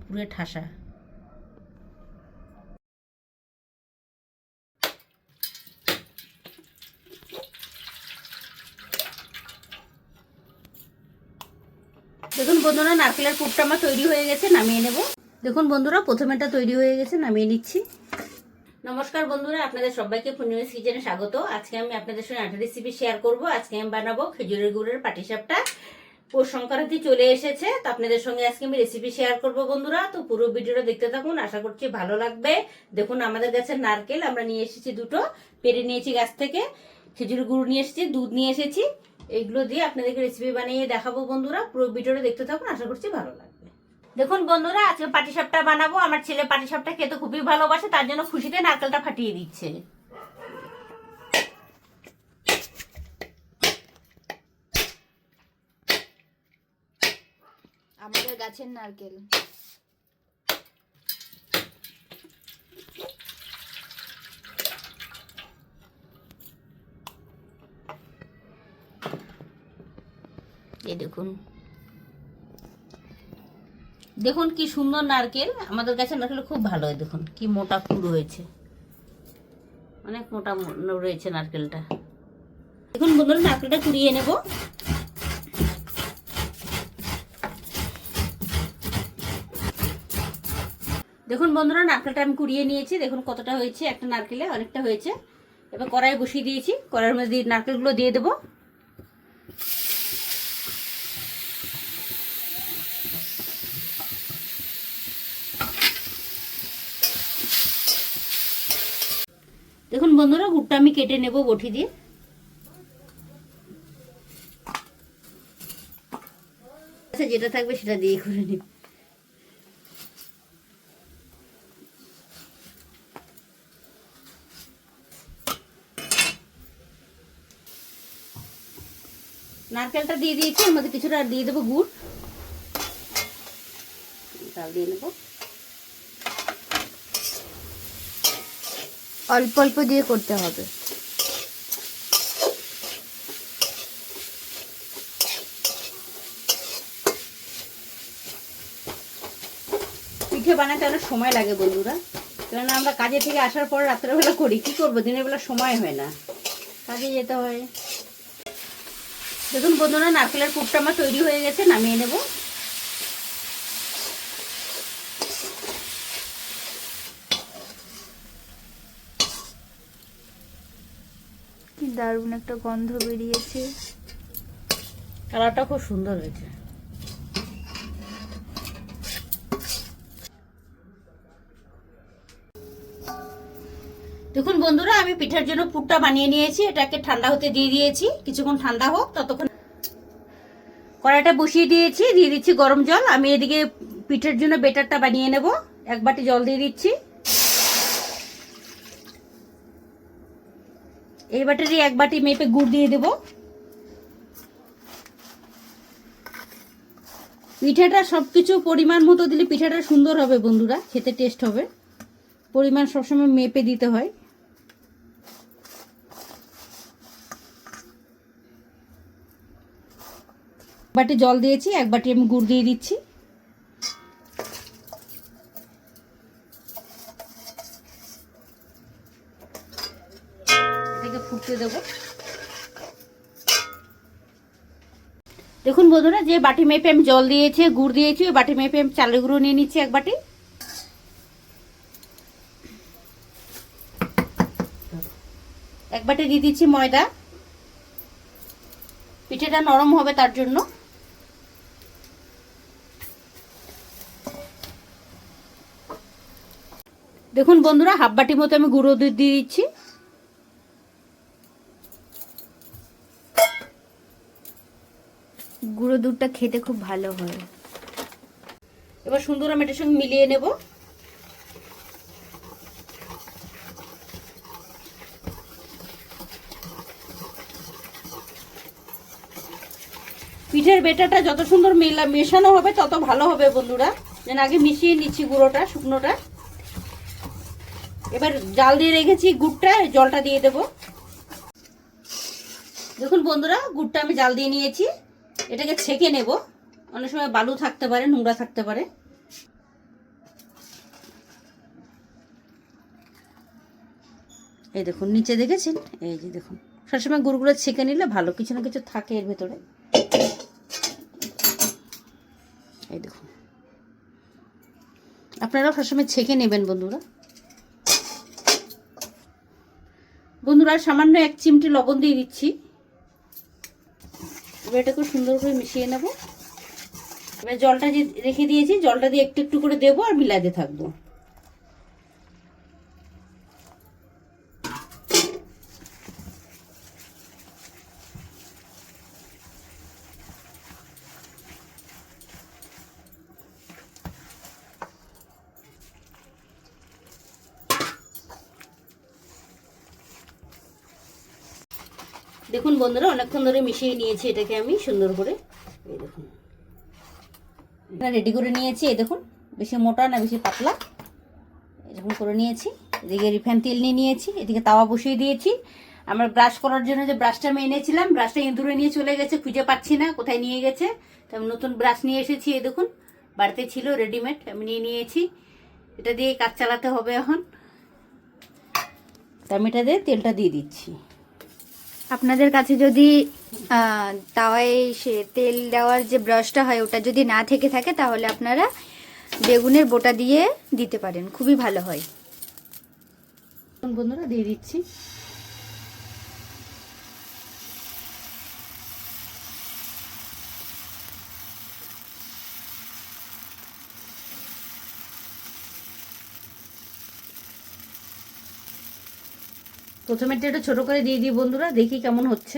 পুরো ঠাসা। দেখুন বন্ধুরা, নারকেলের পুরটা আমার তৈরি হয়ে গেছে, নামিয়ে নেব। দেখুন বন্ধুরা, প্রথমেটা তৈরি হয়ে গেছে, নামিয়ে নিচ্ছি। নমস্কার বন্ধুরা, আপনাদের সবাইকে পূর্ণিমাস কিচেনে স্বাগত। আজকে আমি আপনাদের সঙ্গে একটা রেসিপি শেয়ার করব। আজকে আমি বানাবো খেজুরের গুড়ের পাটিসাপটা। পৌষ সংক্রান্তি চলে এসেছে, তো আপনাদের সঙ্গে আজকে আমি রেসিপি শেয়ার করব বন্ধুরা। তো পুরো ভিডিওটা দেখতে থাকুন, আশা করছি ভালো লাগবে। দেখুন আমাদের গাছের নারকেল আমরা নিয়ে এসেছি দুটো, পেরে নিয়েছি গাছ থেকে। খেজুরের গুড় নিয়ে এসেছি, দুধ নিয়ে এসেছি। এগুলো দিয়ে আপনাদেরকে রেসিপি বানিয়ে দেখাবো বন্ধুরা। পুরো ভিডিওটা দেখতে থাকুন, আশা করছি ভালো লাগবে। দেখুন বন্ধুরা, আজকে পাটিসাপটা বানাবো। আমার ছেলে পাটিসাপটা খেতে খুবই ভালোবাসে, তার জন্য খুশিতে নারকেলটা ফাটিয়ে দিচ্ছে। আমাদের গাছের নারকেল। এই দেখুন, দেখুন কি সুন্দর নারকেল। আমাদের গাছের নারকেল খুব ভালো হয়। দেখুন কি মোটা পুর হয়েছে, অনেক মোটা রয়েছে নারকেলটা। দেখুন বন্ধুরা, নারকেলটা কুড়িয়ে নেব। দেখুন বন্ধুরা, নারকেলটা আমি কুড়িয়ে নিয়েছি। দেখুন কতটা হয়েছে, একটা নারকেলে অনেকটা হয়েছে। এবার কড়াই বসিয়ে দিয়েছি, কড়াইয়ের মধ্যে নারকেলগুলো দিয়ে দেবো। দেখুন বন্ধুরা, গুড়টা আমি কেটে নেব বটি দিয়ে। আচ্ছা, যেটা থাকবে সেটা দিয়ে করে নিব। নারকেলটা দিয়ে দিয়েছি, এর মধ্যে কিছুটা দিয়ে দেবো গুড়। তাও দিয়ে নেবো। অল্প অল্প দিয়ে করতে হবে। পিঠে বানাতে অনেক সময় লাগে বন্ধুরা, কেননা আমরা কাজে থেকে আসার পর রাত্রেবেলা করি। কি করবো, দিনের বেলা সময় হয় না, কাজে যেতে হয়। দেখুন বন্ধুরা, নারকেলের পুরটা আমার তৈরি হয়ে গেছে, নামিয়ে নেব। কি দারুণ একটা গন্ধ বেরিয়েছে। কালারটা খুব সুন্দর হয়েছে। দেখুন বন্ধুরা, আমি পিঠার জন্য পুরটা বানিয়ে নিয়েছি। এটাকে ঠান্ডা হতে দিয়ে দিয়েছি, কিছুক্ষণ ঠান্ডা হোক ততক্ষণ। কড়াইটা বসিয়ে দিয়েছি, দিয়ে দিচ্ছি গরম জল। আমি এদিকে পিঠার জন্য বেটারটা বানিয়ে নেব। এক বাটি জল দিয়ে দিচ্ছি। এই বাটিরই এক বাটি মেপে গুড় দিয়ে দেব। পিঠাটা সবকিছু পরিমাণ মতো দিলে পিঠাটা সুন্দর হবে বন্ধুরা, খেতে টেস্ট হবে। পরিমাণ সবসময় মেপে দিতে হয়। বাটি জল দিয়েছি, এক বাটি আমি গুড় দিয়ে দিচ্ছি। এটাকে ফুটতে দেব। দেখুন বন্ধুরা, যে বাটি মেপে আমি জল দিয়েছি, গুড় দিয়েছি, ওই বাটি মেপে আমি চালের গুঁড়ো নিয়ে নিচ্ছি এক বাটি। এক বাটি দিয়ে দিচ্ছি ময়দা, পিঠেটা নরম হবে তার জন্য। দেখুন বন্ধুরা, হাফ বাটি মতো আমি গুঁড়ো দুধ দিয়ে দিচ্ছি। গুঁড়ো দুধটা খেতে খুব ভালো হয়। এবার সুন্দর আমি এটার সঙ্গে মিলিয়ে নেব। পিঠের বেটাটা যত সুন্দর মেশানো হবে তত ভালো হবে বন্ধুরা। যেন আগে মিশিয়ে নিচ্ছি গুঁড়োটা, শুকনোটা। এবার জাল দিয়ে রেখেছি গুড়টা, জলটা দিয়ে দেব। দেখুন বন্ধুরা, গুড়টা আমি জাল দিয়ে নিয়েছি। এটাকে ছেঁকে নেব। অনেক সময় বালু থাকতে পারে, নোংরা থাকতে পারে। এই দেখুন নিচে দেখেছেন, এই যে দেখুন সবসময় গুড়গুলো ছেঁকে নিলে ভালো, কিছু না কিছু থাকে এর ভেতরে। এই দেখুন আপনারাও সবসময় ছেঁকে নেবেন বন্ধুরা। বন্ধুরা সামান্য 1 চিমটি লবণ দিয়ে দিচ্ছি। এবার এটাকে সুন্দর করে মিশিয়ে নেব। এবার জলটা যে রেখে দিয়েছি, জলটা দিয়ে একটু একটু করে দেবো আর মিলাতে থাকবো। দেখুন বন্ধুরা অনেকক্ষণ ধরে মিশিয়ে নিয়েছি এটাকে আমি সুন্দর করে। এই দেখুন রেডি করে নিয়েছি। এই দেখুন বেশি মোটা না বেশি পাতলা, এরকম করে নিয়েছি। এদিকে রিফাইন তেল নিয়ে নিয়েছি, এদিকে তাওয়া বসিয়ে দিয়েছি। আমার ব্রাশ করার জন্য যে ব্রাশটা আমি এনেছিলাম, ব্রাশটা ইঁদুরে নিয়ে চলে গেছে, খুঁজে পাচ্ছি না কোথায় নিয়ে গেছে। তো আমি নতুন ব্রাশ নিয়ে এসেছি। এই দেখুন বাড়িতে ছিল রেডিমেড, আমি নিয়ে নিয়েছি। এটা দিয়ে কাজ চালাতে হবে এখন। তো আমি এটা দিয়ে তেলটা দিয়ে দিচ্ছি। আপনাদের কাছে যদি তাওয়ায় সে তেল দেওয়ার যে ব্রাশটা হয় ওটা যদি না থেকে থাকে তাহলে আপনারা বেগুনের বোটা দিয়ে দিতে পারেন, খুবই ভালো হয়। বন্ধুরা দিয়ে দিচ্ছি। প্রথমে একটু ছোট করে দিয়ে দিই বন্ধুরা, দেখি কেমন হচ্ছে।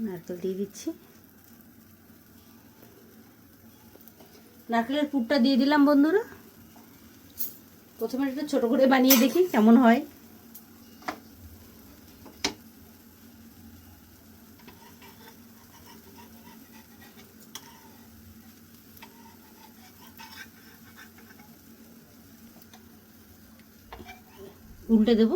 নারকেল দিয়ে দিচ্ছি। নারকেলের পুরটা দিয়ে দিলাম বন্ধুরা। প্রথমে একটু ছোট করে বানিয়ে দেখি কেমন হয়। উল্টে দেব।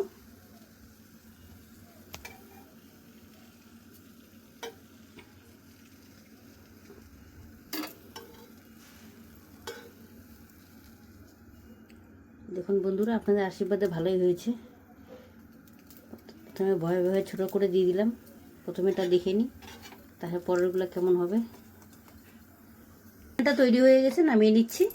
দেখুন বন্ধুরা আপনাদের আশীর্বাদে ভালোই হয়েছে। প্রথমে ভয়ে ভয়ে ছোটো করে দিয়ে দিলাম, প্রথমে এটা দেখে নিই, তারপরে পরেরগুলো কেমন হবে। এটা তৈরি হয়ে গেছে, নামিয়ে নিচ্ছি।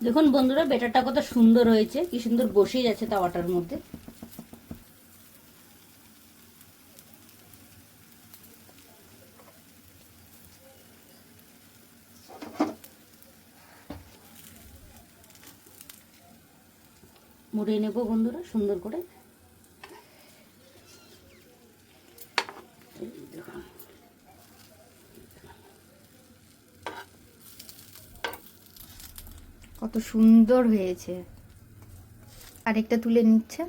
দেখুন বন্ধুরা ব্যাটারটা কত সুন্দর হয়েছে, কি সুন্দর বসে যাচ্ছে তাওয়াটার মধ্যে। মুড়িয়ে নেব বন্ধুরা সুন্দর করে। কত সুন্দর হয়েছে। আরেকটা তুলে নিচ্ছে।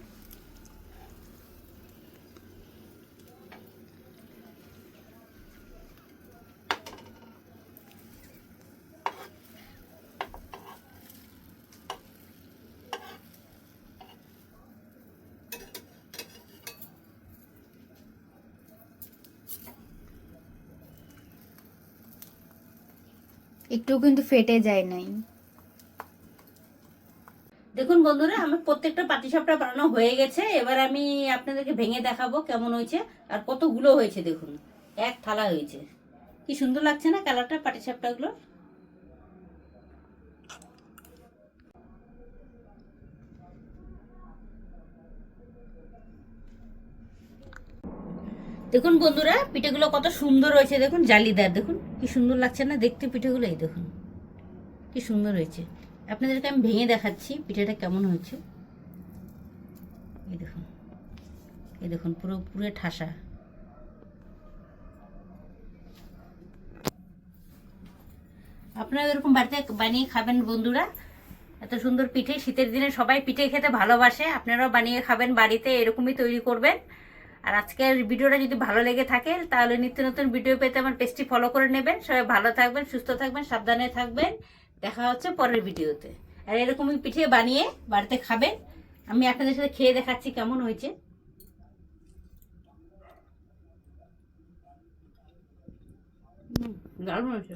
একটু কিন্তু ফেটে যায় নাই। দেখুন বন্ধুরা আমার প্রত্যেকটা পাটিসাপটা বানানো হয়ে গেছে। এবার আমি আপনাদেরকে ভেঙে দেখাবো কেমন হয়েছে আর কতগুলো হয়েছে। দেখুন এক থালা হয়েছে, কি সুন্দর লাগছে না কালারটা পাটিসাপটাগুলো। দেখুন বন্ধুরা পিঠেগুলো কত সুন্দর হয়েছে, দেখুন জালিদার, দেখুন কি সুন্দর লাগছে না দেখতে পিঠেগুলো। এই দেখুন কি সুন্দর হয়েছে। আপনাদেরকে আমি ভেঙে দেখাচ্ছি পিঠেটা কেমন হয়েছে। এই দেখুন, এই দেখুন পুরো পুরো ঠাসা। আপনারা এরকম বাড়িতে বানিয়ে খাবেন বন্ধুরা, এত সুন্দর পিঠে, শীতের দিনে সবাই পিঠে খেতে ভালোবাসে, আপনারাও বানিয়ে খাবেন বাড়িতে, এরকমই তৈরি করবেন। আর আজকের ভিডিওটা যদি ভালো লেগে থাকে তাহলে নিত্য নতুন ভিডিও পেতে আমার পেজটি ফলো করে নেবেন। সবাই ভালো থাকবেন, সুস্থ থাকবেন, সাবধানে থাকবেন। দেখা হচ্ছে পরের ভিডিওতে। আর এরকমই পিঠে বানিয়ে বাড়িতে খাবেন। আমি আপনাদের সাথে খেয়ে দেখাচ্ছি কেমন হয়েছে। দারুণ হয়েছে।